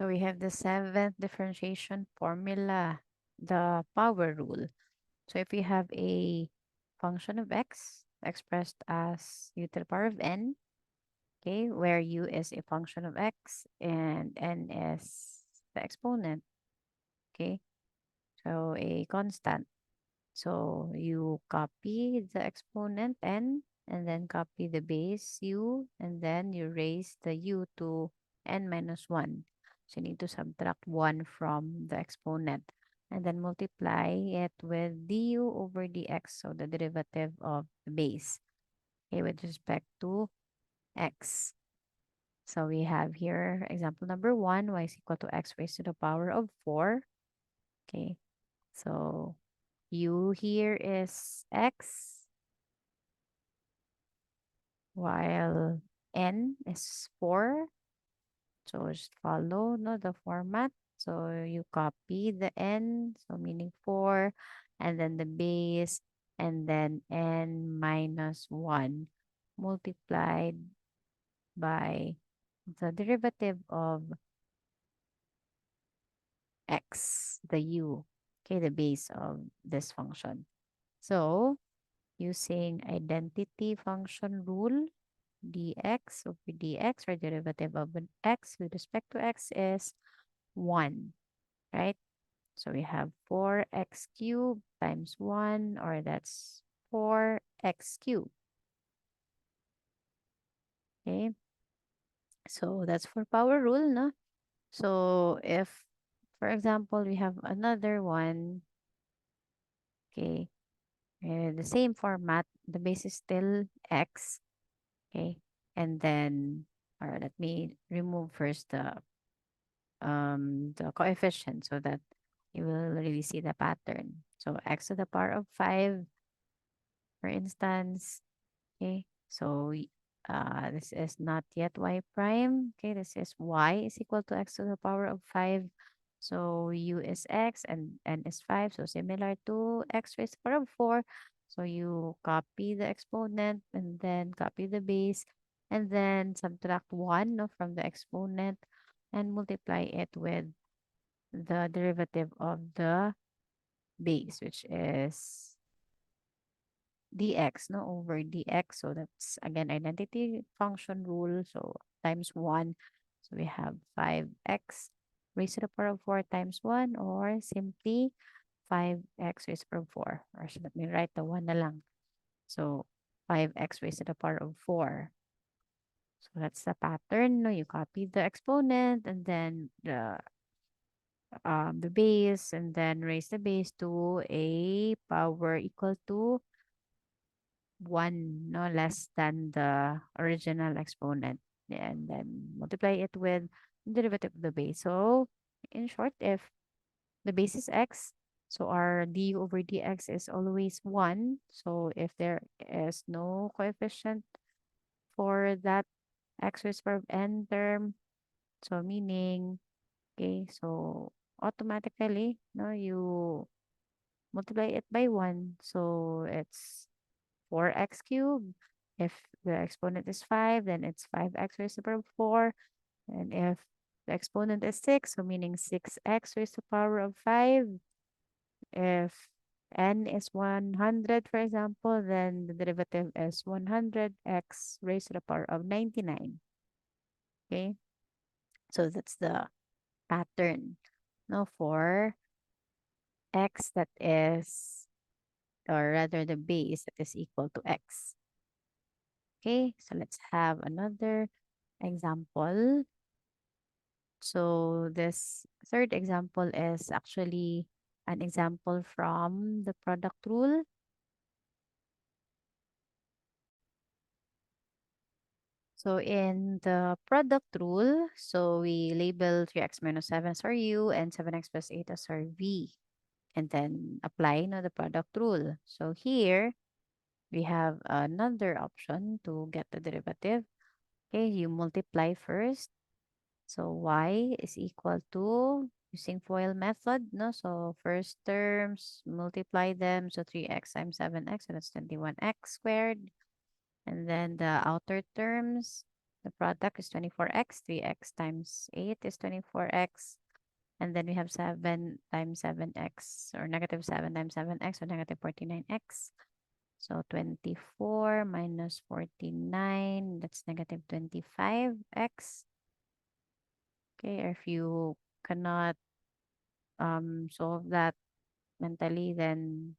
So we have the seventh differentiation formula, the power rule. So if we have a function of x expressed as u to the power of n, okay, where u is a function of x and n is the exponent, okay, so a constant. So you copy the exponent n and then copy the base u and then you raise the u to n minus 1. So you need to subtract 1 from the exponent and then multiply it with du over dx, so the derivative of the base, okay, with respect to x. So we have here example number 1, y is equal to x raised to the power of 4. Okay, so u here is x while n is 4. So just follow no the format. So you copy the n, so meaning 4, and then the base, and then n minus 1 multiplied by the derivative of x, the u, okay, the base of this function. So using identity function rule, dx over dx, or derivative of an x with respect to x is 1, right? So we have 4x cubed times 1, or that's 4x cubed. Okay, so that's for power rule, no? So if, for example, we have another one, okay, the same format, the base is still x, okay, and then, or let me remove first the coefficient so that you will really see the pattern. So x to the power of 5, for instance, okay. So this is not yet y prime. Okay, this is y is equal to x to the power of 5. So u is x and n is 5. So similar to x raised to the power of 4. So you copy the exponent and then copy the base and then subtract 1, no, from the exponent and multiply it with the derivative of the base, which is dx, no, over dx. So that's again identity function rule. So times 1. So we have 5x raised to the power of 4 times 1, or simply 5x raised to the power of 4. Or so let me write the 1 na lang. So 5x raised to the power of 4. So that's the pattern. No, you copy the exponent and then the base and then raise the base to a power equal to 1, no less than the original exponent, and then multiply it with the derivative of the base. So in short, if the base is x, so our du over dx is always 1. So if there is no coefficient for that x raised to the power of n term, so meaning, okay, so automatically, no, you multiply it by 1. So it's 4x cubed. If the exponent is 5, then it's 5x raised to the power of 4. And if the exponent is 6, so meaning 6x raised to the power of 5. If n is 100, for example, then the derivative is 100x raised to the power of 99. Okay, so that's the pattern, no, for x that is, or rather the base that is equal to x. Okay, so let's have another example. So this third example is actually an example from the product rule. So in the product rule, so we label 3x minus 7 as our u and 7x plus 8 as our v, and then apply the product rule. So here we have another option to get the derivative. Okay, you multiply first. So y is equal to, using FOIL method, no? So first terms, multiply them. So 3x times 7x, so that's 21x squared. And then the outer terms, The product is 24x. 3x times 8 is 24x. And then we have 7 times 7x, or negative 7 times 7x, or negative 49x. So 24 minus 49, that's negative 25x. Okay, or if you cannot solve that mentally, then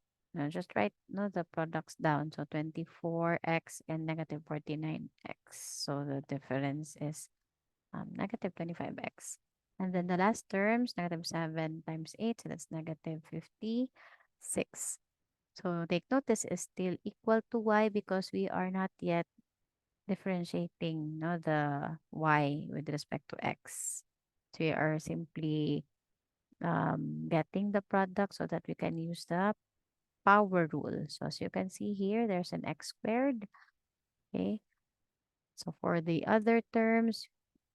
just write the products down. So 24x and negative 49x. So the difference is negative 25x. And then the last terms, negative 7 times 8, so that's negative 56. So take note, this is still equal to y because we are not yet differentiating the y with respect to x. So we are simply getting the product so that we can use the power rule. So as you can see here, there's an x squared. Okay. So for the other terms,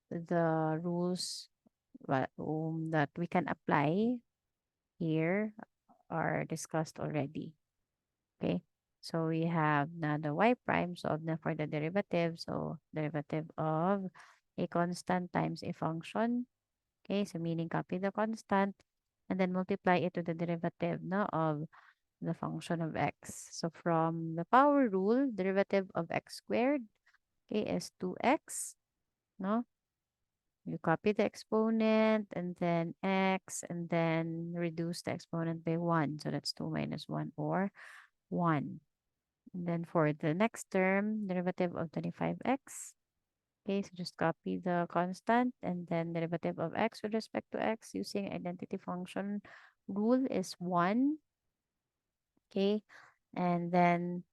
the rules that we can apply here are discussed already. Okay. So we have now the y prime solved na for the derivative. So derivative of a constant times a function. Okay. So meaning copy the constant and then multiply it to the derivative of the function of x. So from the power rule, derivative of x squared, okay, is 2x. No? You copy the exponent and then x and then reduce the exponent by 1. So that's 2 minus 1 or 1. And then for the next term, derivative of 25x. Okay, so just copy the constant and then derivative of x with respect to x using identity function rule is 1. Okay, and then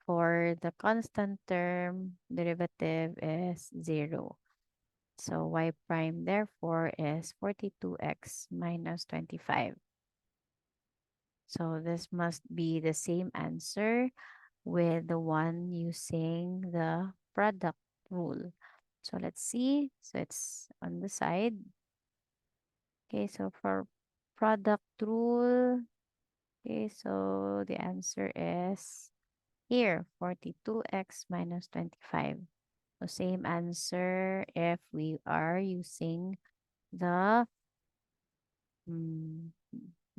for the constant term, derivative is 0. So y prime therefore is 42x minus 25. So this must be the same answer with the one using the product rule. So let's see. So it's on the side. Okay, so for product rule, okay, so the answer is here, 42x minus 25. So same answer if we are using the mm,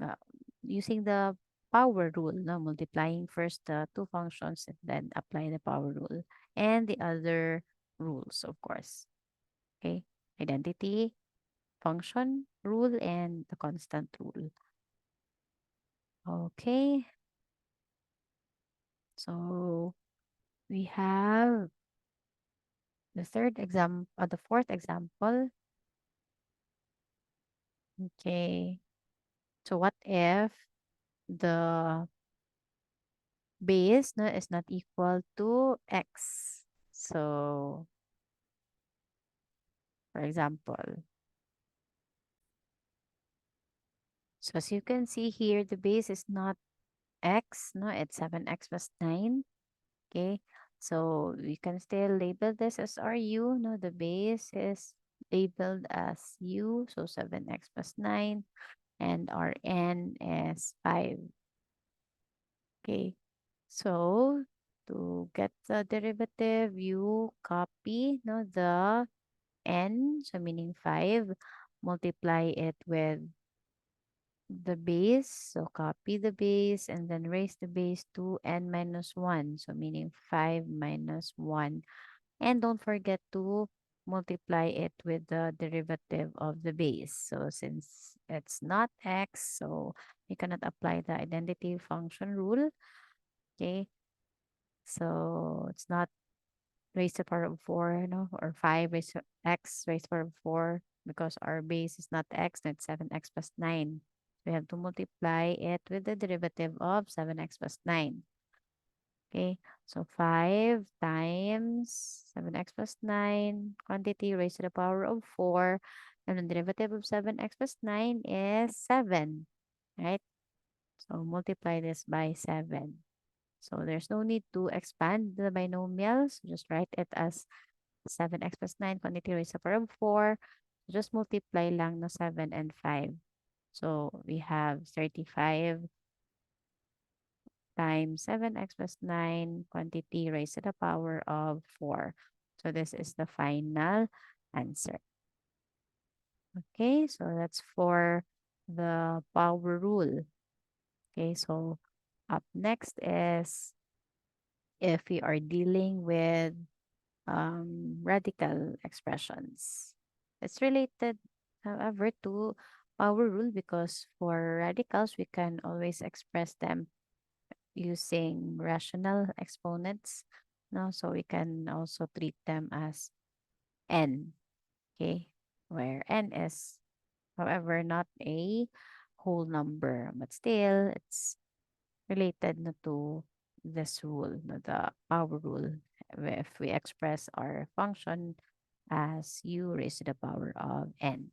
uh, using the power rule, no, multiplying first the two functions and then apply the power rule and the other rules, of course. Okay, identity function rule and the constant rule. Okay, so we have the fourth example. Okay, so what if the base is not equal to x? So, for example, so as you can see here, the base is not x, no, it's 7x plus 9. Okay, so we can still label this as our u. No, the base is labeled as u, so 7x plus 9, and our n is 5. Okay, so to get the derivative, you copy the n, so meaning 5, multiply it with the base. So copy the base and then raise the base to n minus 1. So meaning 5 minus 1. And don't forget to multiply it with the derivative of the base. So since it's not x, so you cannot apply the identity function rule. Okay. So it's not raised to the power of 4, or 5 raised to x raised to the power of 4 because our base is not x, no, it's 7x plus 9. We have to multiply it with the derivative of 7x plus 9. Okay, so 5 times 7x plus 9 quantity raised to the power of 4. And the derivative of 7x plus 9 is 7, right? So multiply this by 7. So there's no need to expand the binomials. Just write it as 7x plus 9 quantity raised to the power of 4. Just multiply lang no 7 and 5. So we have 35 times 7x plus 9 quantity raised to the power of 4. So this is the final answer. Okay, so that's for the power rule. Okay, so up next is if we are dealing with radical expressions. It's related, however, to power rule because for radicals, we can always express them using rational exponents. No, so we can also treat them as n, okay, where n is, however, not a whole number, but still it's related na to this rule, no, the power rule. If we express our function as u raised to the power of n.